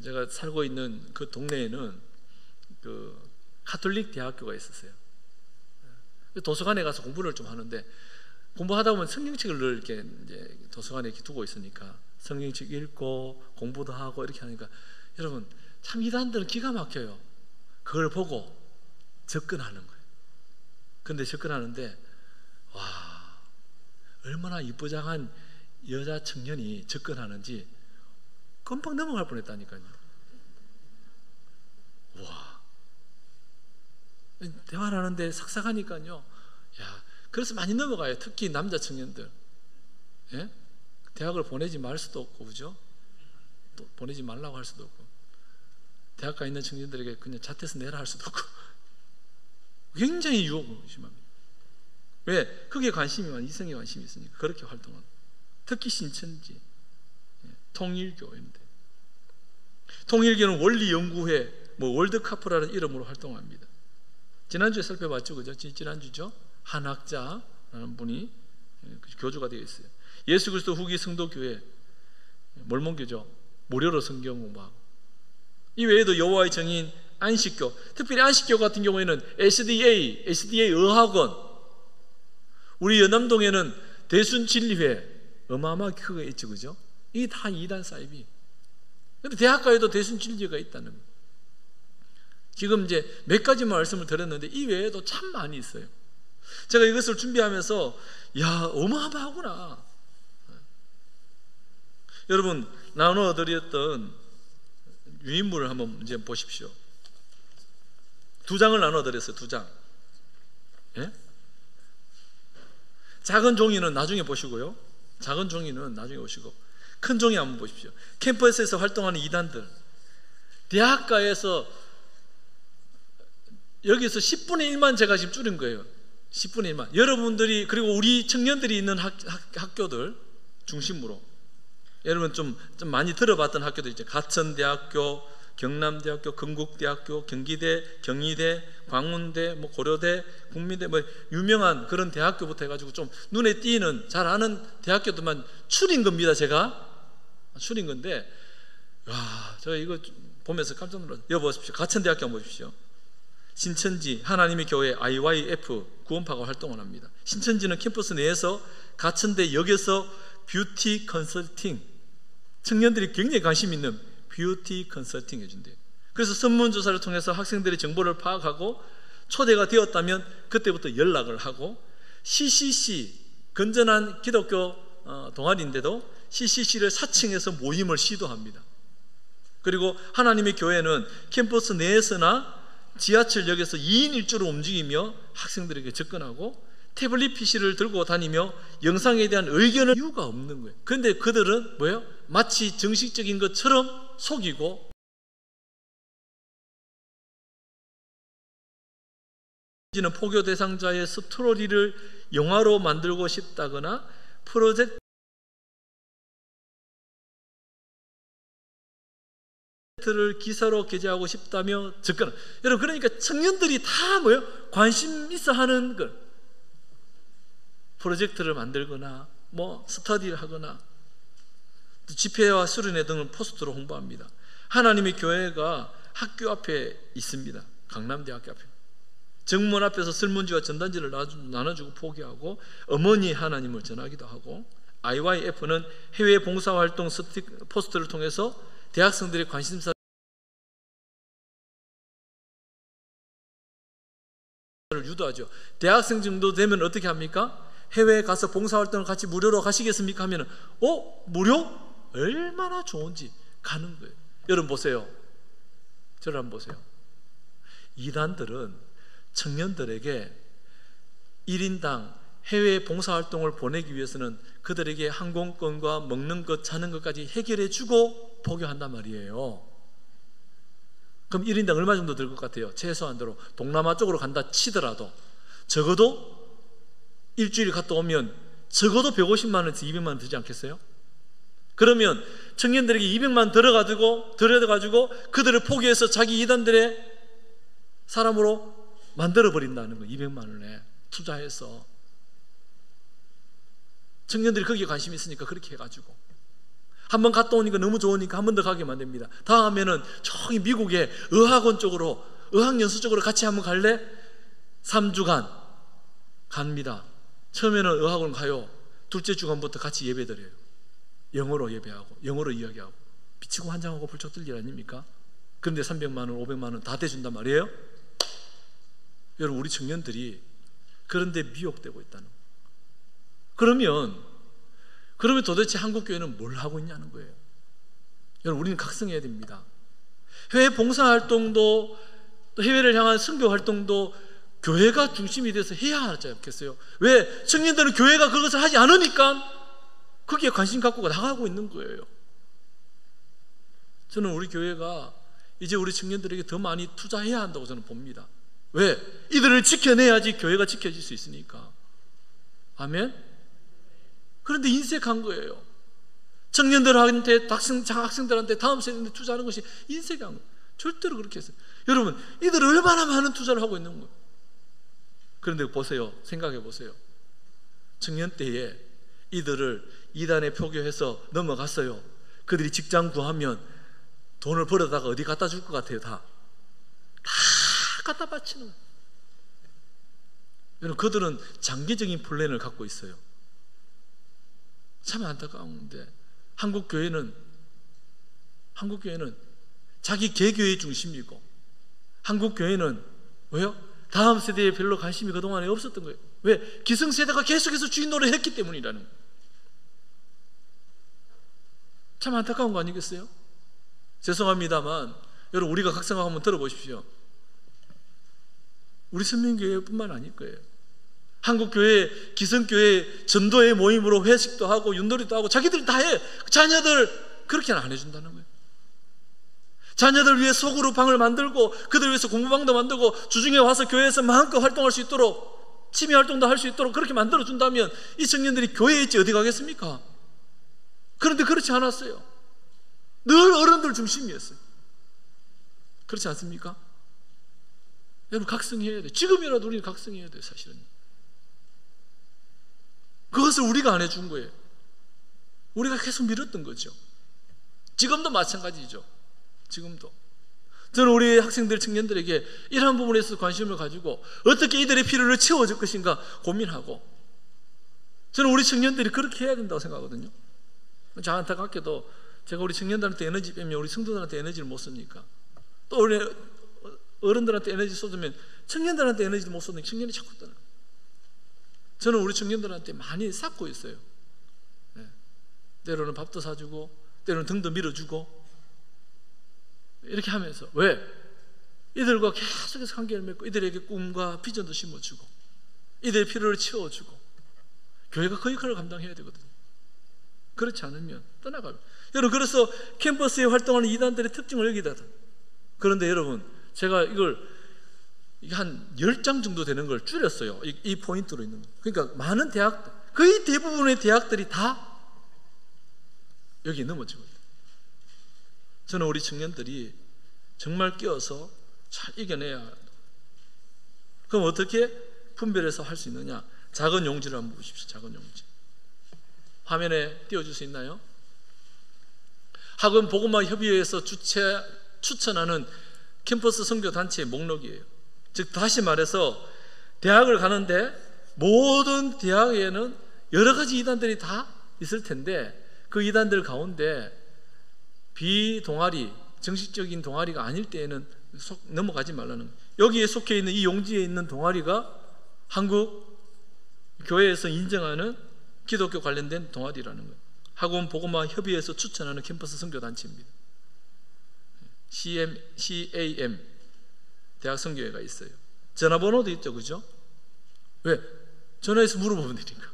제가 살고 있는 그 동네에는 그 가톨릭 대학교가 있었어요. 도서관에 가서 공부를 좀 하는데, 공부하다 보면 성경책을 늘 이렇게 이제 도서관에 이렇게 두고 있으니까 성경책 읽고 공부도 하고 이렇게 하니까 여러분 참 이단들은 기가 막혀요. 그걸 보고 접근하는 거예요. 근데 접근하는데 와, 얼마나 이쁘장한 여자 청년이 접근하는지 깜빡 넘어갈 뻔했다니까요. 와, 대화를 하는데 삭삭하니까요. 야, 그래서 많이 넘어가요. 특히 남자 청년들. 예? 대학을 보내지 말 수도 없고, 그죠? 또 보내지 말라고 할 수도 없고, 대학 가 있는 청년들에게 그냥 자퇴해서 내라 할 수도 없고, 굉장히 유혹이 심합니다. 왜? 거기에 관심이 많은 이성에 관심이 있으니까 그렇게 활동하는. 특히 신천지, 통일교 이런데. 통일교는 원리연구회, 월드카프라는 이름으로 활동합니다. 지난주에 살펴봤죠, 그죠? 지난주죠? 한 학자라는 분이 교주가 되어 있어요. 예수 그리스도 후기 성도교회, 몰몬교죠. 무료로 성경 공부하고. 이 외에도 여호와의 증인, 안식교, 특별히 안식교 같은 경우에는 SDA 의학원, 우리 연남동에는 대순진리회, 어마어마하게 크게 있죠, 그죠? 이게 다 이단 사이비. 근데 대학가에도 대순진리회가 있다는 거예요. 지금 이제 몇 가지 말씀을 드렸는데 이 외에도 참 많이 있어요. 제가 이것을 준비하면서 야, 어마어마하구나. 여러분, 나눠드렸던 유인물을 한번 이제 보십시오. 2장을 나눠드렸어요. 2장. 예? 작은 종이는 나중에 보시고요. 작은 종이는 나중에 보시고, 큰 종이 한번 보십시오. 캠퍼스에서 활동하는 이단들, 대학가에서 여기서 10분의 1만 제가 지금 줄인 거예요. 10분의 1만. 여러분들이, 그리고 우리 청년들이 있는 학교들 중심으로, 여러분 좀 많이 들어봤던 학교들 있죠. 가천대학교, 경남대학교, 건국대학교, 경기대, 경희대, 광운대, 고려대, 국민대, 유명한 그런 대학교부터 해가지고 좀 눈에 띄는 잘 아는 대학교들만 추린 겁니다. 제가 추린 건데, 와, 저 이거 보면서 깜짝 놀랐어요. 여기 보십시오. 가천대학교 한번 보십시오. 신천지 하나님의 교회 IYF 구원파가 활동을 합니다. 신천지는 캠퍼스 내에서 가천대 역에서 뷰티 컨설팅, 청년들이 굉장히 관심 있는 뷰티 컨설팅 해준대요. 그래서 설문조사를 통해서 학생들의 정보를 파악하고 초대가 되었다면 그때부터 연락을 하고, CCC, 건전한 기독교 동아리인데도 CCC를 사칭해서 모임을 시도합니다. 그리고 하나님의 교회는 캠퍼스 내에서나 지하철역에서 2인 1조로 움직이며 학생들에게 접근하고 태블릿 PC를 들고 다니며 영상에 대한 의견을 이유가 없는 거예요. 그런데 그들은 뭐예요? 마치 정식적인 것처럼 속이고, 이제는 포교 대상자의 스토리를 영화로 만들고 싶다거나 프로젝트를 기사로 게재하고 싶다며 접근. 여러분, 그러니까 청년들이 다 뭐예요? 관심 있어 하는 걸, 프로젝트를 만들거나 스터디를 하거나 집회와 수련회 등을 포스터로 홍보합니다. 하나님의 교회가 학교 앞에 있습니다. 강남대학교 앞에. 정문 앞에서 설문지와 전단지를 나눠주고 포기하고 어머니 하나님을 전하기도 하고, IYF는 해외 봉사활동 포스터를 통해서 대학생들의 관심사를 유도하죠. 대학생 정도 되면 어떻게 합니까? 해외에 가서 봉사활동을 같이 무료로 가시겠습니까? 하면은 무료? 얼마나 좋은지 가는 거예요. 여러분 보세요. 저를 한번 보세요. 이단들은 청년들에게 1인당 해외 봉사활동을 보내기 위해서는 그들에게 항공권과 먹는 것, 자는 것까지 해결해 주고 포교한단 말이에요. 그럼 1인당 얼마 정도 들 것 같아요? 최소한도로 동남아 쪽으로 간다 치더라도 적어도 일주일 갔다 오면 적어도 150만 원에서 200만 원 들지 않겠어요? 그러면 청년들에게 200만 들여가지고 그들을 포기해서 자기 이단들의 사람으로 만들어버린다는 거예요. 200만 원에 투자해서. 청년들이 거기에 관심이 있으니까 그렇게 해가지고 한번 갔다 오니까 너무 좋으니까 한 번 더 가게 만듭니다. 다음에는 저기 미국의 의학원 쪽으로, 의학연수 쪽으로 같이 한번 갈래? 3주간 갑니다. 처음에는 의학원 가요. 둘째 주간부터 같이 예배 드려요. 영어로 예배하고 영어로 이야기하고 비치고 환장하고 불쩍 뜰 일 아닙니까? 그런데 300만 원, 500만 원 다 대준단 말이에요? 여러분, 우리 청년들이 그런데 미혹되고 있다는 거예요. 그러면 도대체 한국교회는 뭘 하고 있냐는 거예요. 여러분, 우리는 각성해야 됩니다. 해외 봉사활동도 또 해외를 향한 선교활동도 교회가 중심이 돼서 해야 하지 않겠어요? 왜? 청년들은 교회가 그것을 하지 않으니까 거기에 관심 갖고 나가고 있는 거예요. 저는 우리 교회가 이제 우리 청년들에게 더 많이 투자해야 한다고 저는 봅니다. 왜? 이들을 지켜내야지 교회가 지켜질 수 있으니까. 아멘? 그런데 인색한 거예요. 청년들한테, 장학생들한테, 다음 세대한테 투자하는 것이 인색한 거예요. 절대로 그렇게 했어요. 여러분, 이들 얼마나 많은 투자를 하고 있는 거예요. 그런데 보세요. 생각해 보세요. 청년 때에 이들을 이단에 표교해서 넘어갔어요. 그들이 직장 구하면 돈을 벌어다가 어디 갖다 줄 것 같아요? 다 갖다 바치는 거예요. 여러분, 그들은 장기적인 플랜을 갖고 있어요. 참 안타까운데 한국 교회는 자기 개교의 중심이고, 한국 교회는 왜요? 다음 세대에 별로 관심이 그동안에 없었던 거예요. 왜? 기성세대가 계속해서 주인 노릇을 했기 때문이라는 거예요. 참 안타까운 거 아니겠어요? 죄송합니다만 여러분, 우리가 각성하고 한번 들어보십시오. 우리 선민교회뿐만 아닐 거예요. 한국교회, 기성교회 전도회 모임으로 회식도 하고 윷놀이도 하고 자기들이 다 해. 자녀들 그렇게는 안 해준다는 거예요. 자녀들 위해 속으로 방을 만들고 그들 위해서 공부방도 만들고 주중에 와서 교회에서 마음껏 활동할 수 있도록, 취미 활동도 할 수 있도록 그렇게 만들어준다면 이 청년들이 교회에 있지 어디 가겠습니까? 그런데 그렇지 않았어요. 늘 어른들 중심이었어요. 그렇지 않습니까? 여러분, 각성해야 돼요. 지금이라도 우리는 각성해야 돼요. 사실은 그것을 우리가 안 해준 거예요. 우리가 계속 미뤘던 거죠. 지금도 마찬가지죠. 지금도 저는 우리 학생들, 청년들에게 이러한 부분에서 관심을 가지고 어떻게 이들의 필요를 채워줄 것인가 고민하고, 저는 우리 청년들이 그렇게 해야 된다고 생각하거든요. 저 안타깝게도 제가 우리 청년들한테 에너지 빼면 우리 성도들한테 에너지를 못 쓰니까, 또 우리 어른들한테 에너지 쏟으면 청년들한테 에너지를 못 쏟으니까 청년이 자꾸 떠나. 저는 우리 청년들한테 많이 쌓고 있어요. 때로는 밥도 사주고 때로는 등도 밀어주고 이렇게 하면서, 왜? 이들과 계속해서 관계를 맺고 이들에게 꿈과 비전도 심어주고 이들의 필요를 채워주고, 교회가 그 역할을 감당해야 되거든요. 그렇지 않으면 떠나가요. 여러분, 그래서 캠퍼스에 활동하는 이단들의 특징을 여기다. 그런데 여러분, 제가 이걸 한 10장 정도 되는 걸 줄였어요. 이 포인트로 있는 거. 그러니까 많은 대학, 거의 대부분의 대학들이 다 여기 넘어지거든요. 저는 우리 청년들이 정말 끼어서 잘 이겨내야 합니다. 그럼 어떻게 분별해서 할 수 있느냐? 작은 용지를 한번 보십시오. 작은 용지. 화면에 띄워줄 수 있나요? 학원 복음화 협의회에서 추천하는 캠퍼스 선교 단체의 목록이에요. 즉, 다시 말해서 대학을 가는데 모든 대학에는 여러 가지 이단들이 다 있을 텐데, 그 이단들 가운데 비동아리, 정식적인 동아리가 아닐 때에는 넘어가지 말라는 거예요. 여기에 속해 있는 이 용지에 있는 동아리가 한국 교회에서 인정하는 기독교 관련된 동아리라는 거예요. 학원 복음화 협의회에서 추천하는 캠퍼스 선교 단체입니다. CAM 대학 선교회가 있어요. 전화번호도 있죠, 그죠? 왜? 전화해서 물어보면 되니까.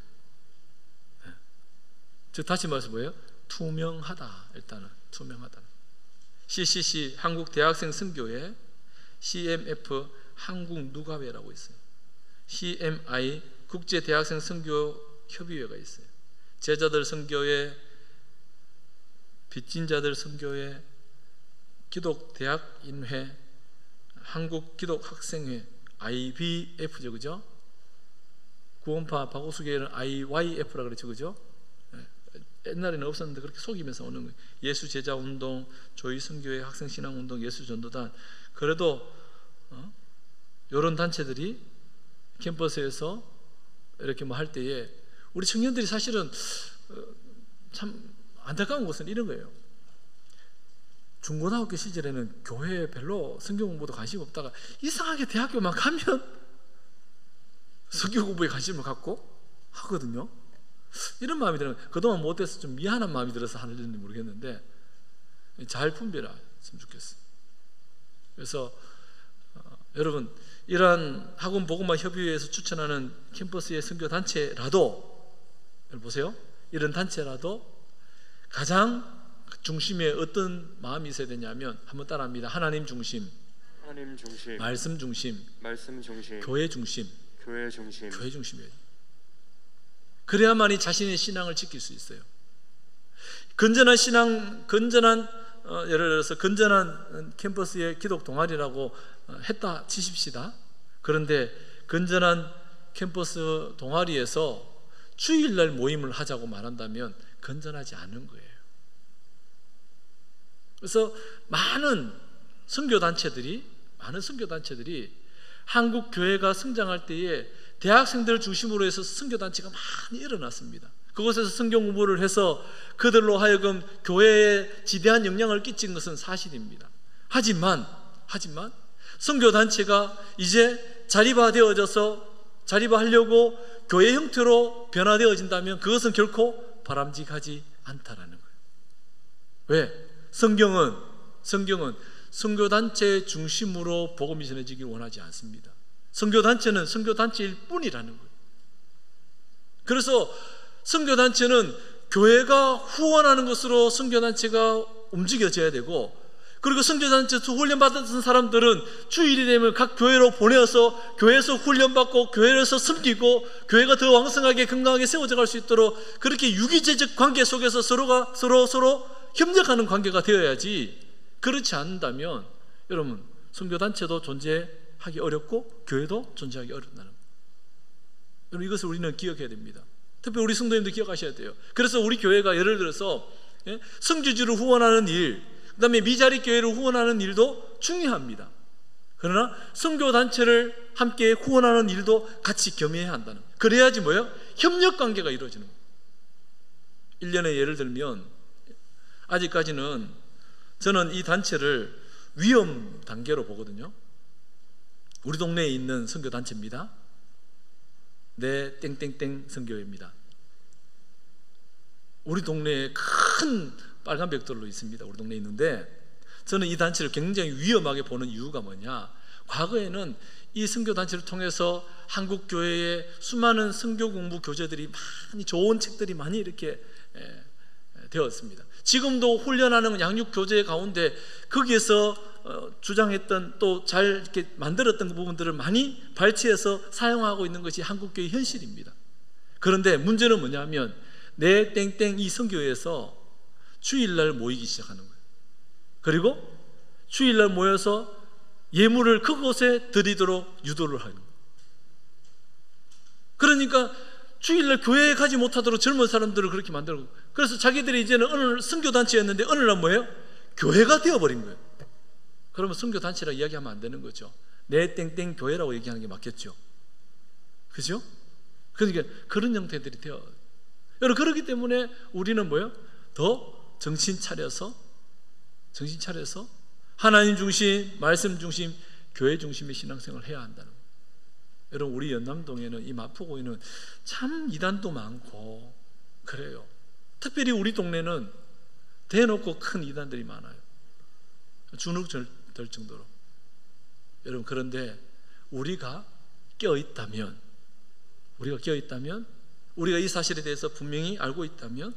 즉, 다시 말해서 뭐예요? 투명하다. 일단은 투명하다. CCC 한국 대학생 선교회, CMF 한국 누가회라고 있어요. CMI 국제 대학생 선교 협의회가 있어요. 제자들 선교회, 빚진 자들 선교회, 기독 대학인회, 한국 기독 학생회, IBF죠, 그죠? 구원파 박오수교회는 IYF라 그랬죠, 그죠? 옛날에는 없었는데 그렇게 속이면서 오는 거예요. 예수 제자 운동, 조이 선교회, 학생 신앙 운동, 예수 전도단. 그래도 이런 단체들이 캠퍼스에서 이렇게 뭐 할 때에 우리 청년들이 사실은 참 안타까운 것은 이런 거예요. 중고등학교 시절에는 교회에 별로 성경 공부도 관심 없다가 이상하게 대학교만 가면 성경 공부에 관심을 갖고 하거든요. 이런 마음이 들어요. 그동안 못해서 좀 미안한 마음이 들어서 하는지 모르겠는데 잘 분별했으면 좋겠어요. 그래서 여러분, 이러한 학원 복음화 협의회에서 추천하는 캠퍼스의 선교 단체라도, 여러분 보세요, 이런 단체라도 가장 중심에 어떤 마음이 있어야 되냐면, 한번 따라합니다. 하나님 중심, 말씀 중심, 교회 중심, 교회 중심이에요. 그래야만이 자신의 신앙을 지킬 수 있어요. 건전한 신앙, 예를 들어서 건전한 캠퍼스의 기독 동아리라고 했다 치십시다. 그런데 건전한 캠퍼스 동아리에서 주일날 모임을 하자고 말한다면 건전하지 않은 거예요. 그래서 많은 선교단체들이 한국 교회가 성장할 때에 대학생들을 중심으로 해서 선교단체가 많이 일어났습니다. 그곳에서 성경 공부를 해서 그들로 하여금 교회에 지대한 영향을 끼친 것은 사실입니다. 하지만 선교단체가 이제 자리화하려고 교회 형태로 변화되어진다면 그것은 결코 바람직하지 않다라는 거예요. 왜? 성경은 선교단체 중심으로 복음이 전해지길 원하지 않습니다. 선교단체는 선교단체일 뿐이라는 거예요. 그래서 선교단체는 교회가 후원하는 것으로 선교단체가 움직여져야 되고, 그리고 선교단체에서 훈련받은 사람들은 주일이 되면 각 교회로 보내어서 교회에서 훈련받고 교회에서 섬기고 교회가 더 왕성하게 건강하게 세워져 갈 수 있도록 그렇게 유기제적 관계 속에서 서로 협력하는 관계가 되어야지, 그렇지 않는다면 여러분, 선교단체도 존재하기 어렵고 교회도 존재하기 어렵다는 거예요. 여러분, 이것을 우리는 기억해야 됩니다. 특히 우리 성도님들 기억하셔야 돼요. 그래서 우리 교회가 예를 들어서 선교지를 후원하는 일, 그 다음에 미자리 교회를 후원하는 일도 중요합니다. 그러나 선교단체를 함께 후원하는 일도 같이 겸해야 한다는 거예요. 그래야지 뭐예요? 협력관계가 이루어지는 거예요. 1년에 예를 들면 아직까지는 저는 이 단체를 위험 단계로 보거든요. 우리 동네에 있는 선교단체입니다. 내 땡땡땡 선교회입니다. 우리 동네에 큰 빨간 벽돌로 있습니다. 우리 동네에 있는데, 저는 이 단체를 굉장히 위험하게 보는 이유가 뭐냐, 과거에는 이 선교단체를 통해서 한국 교회에 수많은 선교 공부 교재들이 많이, 좋은 책들이 많이 이렇게 되었습니다. 지금도 훈련하는 양육 교재 가운데 거기에서 주장했던, 또 잘 이렇게 만들었던 부분들을 많이 발췌해서 사용하고 있는 것이 한국교회의 현실입니다. 그런데 문제는 뭐냐면, 내 땡땡 이 선교회에서 주일날 모이기 시작하는 거예요. 그리고 주일날 모여서 예물을 그곳에 드리도록 유도를 하는 거예요. 그러니까 주일날 교회에 가지 못하도록 젊은 사람들을 그렇게 만들고, 그래서 자기들이 이제는 어느 선교단체였는데 어느 날 뭐예요? 교회가 되어버린 거예요. 그러면 선교단체라고 이야기하면 안 되는 거죠. 내 땡땡 교회라고 얘기하는 게 맞겠죠. 그죠? 그러니까 그런 형태들이 되어. 여러분, 그렇기 때문에 우리는 뭐예요? 더 정신 차려서 하나님 중심, 말씀 중심, 교회 중심의 신앙생활을 해야 한다는 거예요. 여러분, 우리 연남동에는, 이 마포구에는 참 이단도 많고 그래요. 특별히 우리 동네는 대놓고 큰 이단들이 많아요. 주눅들 정도로. 여러분, 그런데 우리가 깨어있다면, 우리가 이 사실에 대해서 분명히 알고 있다면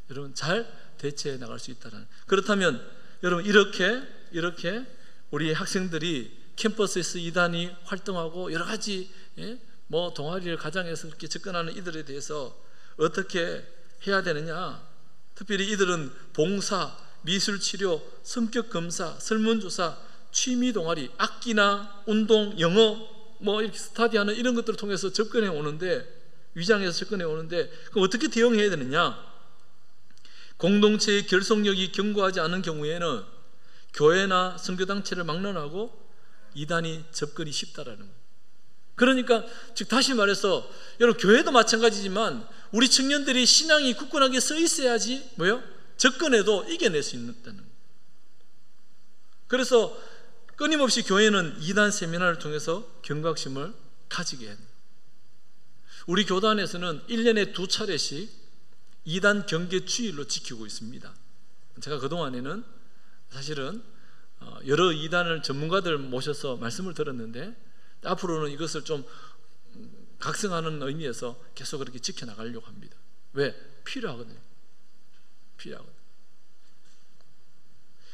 여러분, 잘 대처해 나갈 수 있다는. 그렇다면 여러분, 이렇게 우리 학생들이 캠퍼스에서 이단이 활동하고 여러 가지 뭐 동아리를 가장해서 이렇게 접근하는 이들에 대해서 어떻게 해야 되느냐. 특별히 이들은 봉사, 미술치료, 성격검사, 설문조사, 취미 동아리, 악기나 운동, 영어 뭐 이렇게 스터디하는 이런 것들을 통해서 접근해 오는데, 위장해서 접근해 오는데, 그럼 어떻게 대응해야 되느냐. 공동체의 결속력이 견고하지 않은 경우에는 교회나 선교단체를 막론하고 이단이 접근이 쉽다라는 거예요. 그러니까 즉 다시 말해서 여러분, 교회도 마찬가지지만 우리 청년들이 신앙이 굳건하게 서 있어야지 뭐요? 접근해도 이겨낼 수 있다는 거예요. 그래서 끊임없이 교회는 이단 세미나를 통해서 경각심을 가지게 해야 됩니다. 우리 교단에서는 1년에 2차례씩 이단 경계 주일로 지키고 있습니다. 제가 그동안에는 사실은 여러 이단을 전문가들 모셔서 말씀을 들었는데 앞으로는 이것을 좀 각성하는 의미에서 계속 그렇게 지켜나가려고 합니다. 왜? 필요하거든요. 필요하거든요.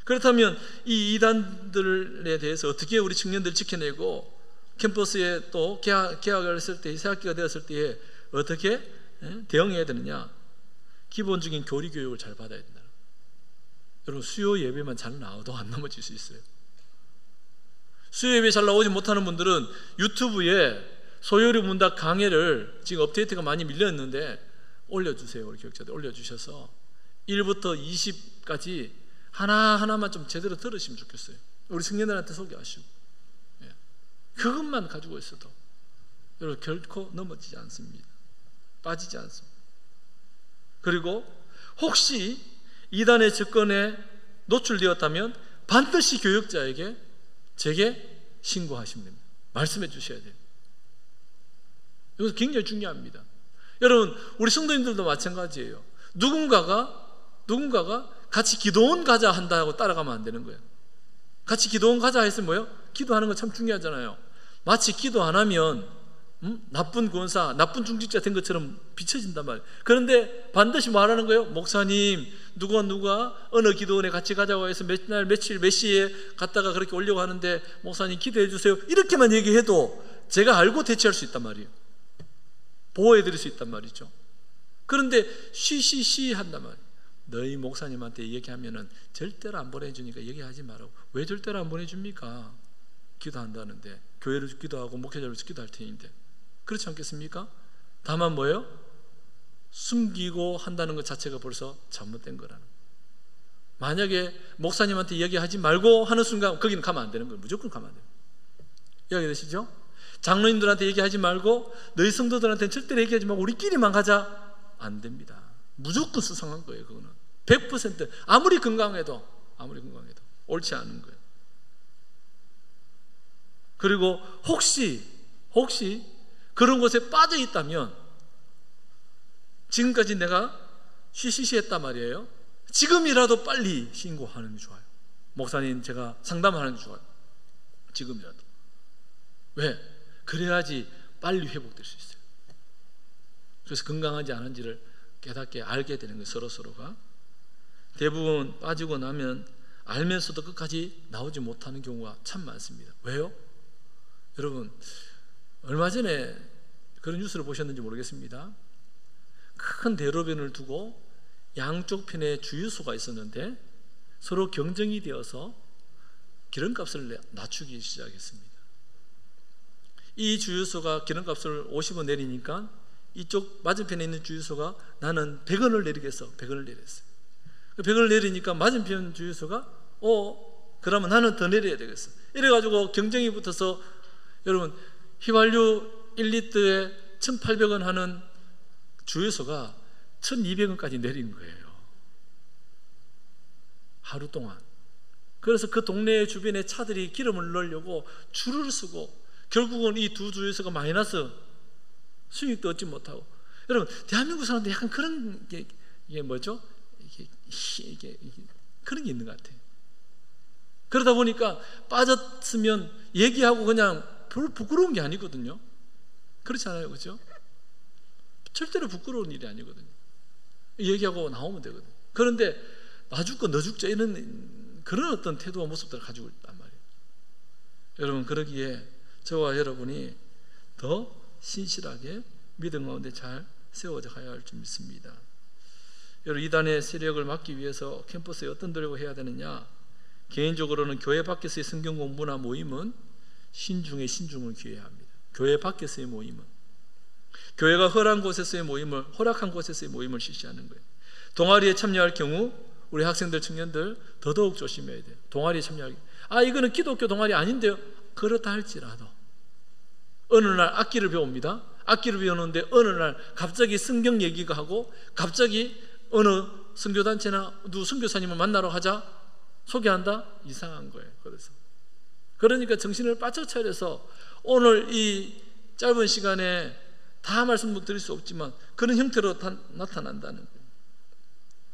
그렇다면 이 이단들에 대해서 어떻게 우리 청년들 지켜내고 캠퍼스에 또 개학을 했을 때, 새학기가 되었을 때에 어떻게 대응해야 되느냐? 기본적인 교리 교육을 잘 받아야 된다. 여러분, 수요 예배만 잘 나와도 안 넘어질 수 있어요. 수요 예배 잘 나오지 못하는 분들은 유튜브에 소요리 문답 강해를 지금 업데이트가 많이 밀렸는데 올려주세요. 우리 교육자들 올려주셔서 1부터 20까지 하나하나만 좀 제대로 들으시면 좋겠어요. 우리 청년들한테 소개하시고, 그것만 가지고 있어도 여러분 결코 넘어지지 않습니다. 빠지지 않습니다. 그리고 혹시 이단의 접근에 노출되었다면 반드시 교육자에게 제게 신고하시면 됩니다. 말씀해 주셔야 돼요. 이것은 굉장히 중요합니다. 여러분, 우리 성도님들도 마찬가지예요. 누군가가 같이 기도원 가자 한다고 따라가면 안 되는 거예요. 같이 기도원 가자 했으면 뭐예요? 기도하는 거 참 중요하잖아요. 마치 기도 안 하면 나쁜 권사, 나쁜 중직자 된 것처럼 비춰진단 말이에요. 그런데 반드시 말하는 거예요. 목사님, 누가 어느 기도원에 같이 가자고 해서 몇 날 며칠 몇 시에 갔다가 그렇게 오려고 하는데 목사님 기도해 주세요. 이렇게만 얘기해도 제가 알고 대처할 수 있단 말이에요. 보호해 드릴 수 있단 말이죠. 그런데 쉬 한단 말이에요. 너희 목사님한테 얘기하면은 절대로 안 보내주니까 얘기하지 말라고. 왜 절대로 안 보내줍니까? 기도한다는데, 교회를 기도하고 목회자를 기도할 테니인데. 그렇지 않겠습니까? 다만 뭐예요? 숨기고 한다는 것 자체가 벌써 잘못된 거라는 거예요. 만약에 목사님한테 얘기하지 말고 하는 순간 거기는 가면 안 되는 거예요. 무조건 가면 안 돼요. 이해되시죠? 장로님들한테 얘기하지 말고 너희 성도들한테는 절대로 얘기하지 말고 우리끼리만 가자. 안 됩니다. 무조건 수상한 거예요. 그거는 100% 아무리 건강해도 옳지 않은 거예요. 그리고 혹시 그런 곳에 빠져 있다면, 지금까지 내가 쉬쉬했단 말이에요. 지금이라도 빨리 신고하는 게 좋아요. 목사님, 제가 상담하는 게 좋아요. 지금이라도. 왜? 그래야지 빨리 회복될 수 있어요. 그래서 건강하지 않은지를 깨닫게 알게 되는 거예요. 서로가. 대부분 빠지고 나면 알면서도 끝까지 나오지 못하는 경우가 참 많습니다. 왜요? 여러분, 얼마 전에 그런 뉴스를 보셨는지 모르겠습니다. 큰 대로변을 두고 양쪽 편에 주유소가 있었는데 서로 경쟁이 되어서 기름값을 낮추기 시작했습니다. 이 주유소가 기름값을 50원 내리니까 이쪽 맞은편에 있는 주유소가 나는 100원을 내리겠어. 100원을 내렸어요. 100원을 내리니까 맞은편 주유소가 그러면 나는 더 내려야 되겠어. 이래가지고 경쟁이 붙어서 여러분, 휘발유 1리터에 1,800원 하는 주유소가 1,200원까지 내린 거예요. 하루 동안. 그래서 그 동네 주변에 차들이 기름을 넣으려고 줄을 서고 결국은 이 두 주유소가 마이너스 수익도 얻지 못하고. 여러분, 대한민국 사람들 약간 그런 게 이게 뭐죠? 이게 그런 게 있는 것 같아요. 그러다 보니까 빠졌으면 얘기하고 그냥 별로 부끄러운 게 아니거든요. 그렇지 않아요, 그렇죠? 절대로 부끄러운 일이 아니거든요. 얘기하고 나오면 되거든요. 그런데 나 죽고 너 죽자 이런 그런 어떤 태도와 모습들을 가지고 있단 말이에요. 여러분, 그러기에 저와 여러분이 더 신실하게 믿음 가운데 잘 세워져 가야 할 줄 믿습니다. 여러분, 이단의 세력을 막기 위해서 캠퍼스에 어떤 노력을 해야 되느냐? 개인적으로는 교회 밖에서의 성경 공부나 모임은 신중에 신중을 기해야 합니다. 교회 밖에서의 모임은 교회가 허락한 곳에서의 모임을 실시하는 거예요. 동아리에 참여할 경우 우리 학생들, 청년들 더더욱 조심해야 돼요. 동아리에 참여하기. 이거는 기독교 동아리 아닌데요. 그렇다 할지라도 어느 날 악기를 배웁니다. 악기를 배우는데 어느 날 갑자기 성경 얘기가 하고 갑자기 어느 선교단체나 누구 선교사님을 만나러 가자 소개한다? 이상한 거예요. 그러니까 정신을 바짝 차려서 오늘 이 짧은 시간에 다 말씀 못 드릴 수 없지만 그런 형태로 나타난다는 거예요.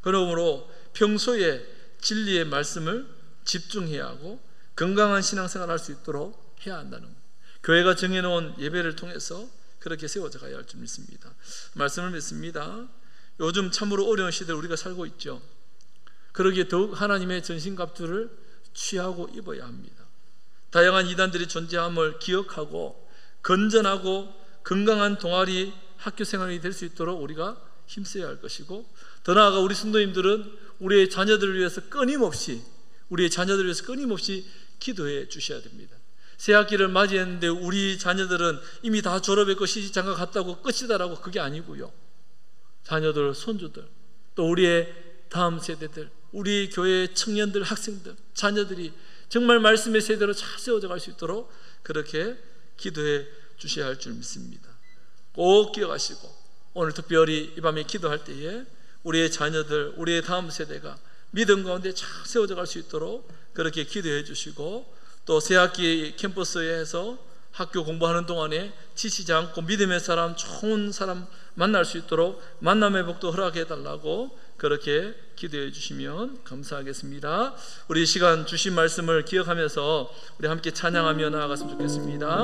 그러므로 평소에 진리의 말씀을 집중해야 하고 건강한 신앙생활을 할 수 있도록 해야 한다는 거예요. 교회가 정해놓은 예배를 통해서 그렇게 세워져 가야 할 줄 믿습니다. 말씀을 믿습니다. 요즘 참으로 어려운 시대를 우리가 살고 있죠. 그러기에 더욱 하나님의 전신갑주를 취하고 입어야 합니다. 다양한 이단들이 존재함을 기억하고 건전하고 건강한 동아리 학교 생활이 될 수 있도록 우리가 힘써야 할 것이고, 더 나아가 우리 성도님들은 우리의 자녀들을 위해서 끊임없이 기도해 주셔야 됩니다. 새 학기를 맞이했는데 우리 자녀들은 이미 다 졸업했고 시집장가 갔다고 끝이다라고 그게 아니고요. 자녀들, 손주들, 또 우리의 다음 세대들, 우리 교회 청년들, 학생들, 자녀들이 정말 말씀의 세대로 잘 세워져 갈 수 있도록 그렇게 기도해 주셔야 할 줄 믿습니다. 꼭 기억하시고 오늘 특별히 이 밤에 기도할 때에 우리의 자녀들, 우리의 다음 세대가 믿음 가운데 잘 세워져 갈 수 있도록 그렇게 기도해 주시고, 또 새학기 캠퍼스에서 학교 공부하는 동안에 지치지 않고 믿음의 사람, 좋은 사람 만날 수 있도록 만남의 복도 허락해 달라고 그렇게 기도해 주시면 감사하겠습니다. 우리 시간 주신 말씀을 기억하면서 우리 함께 찬양하며 나아갔으면 좋겠습니다.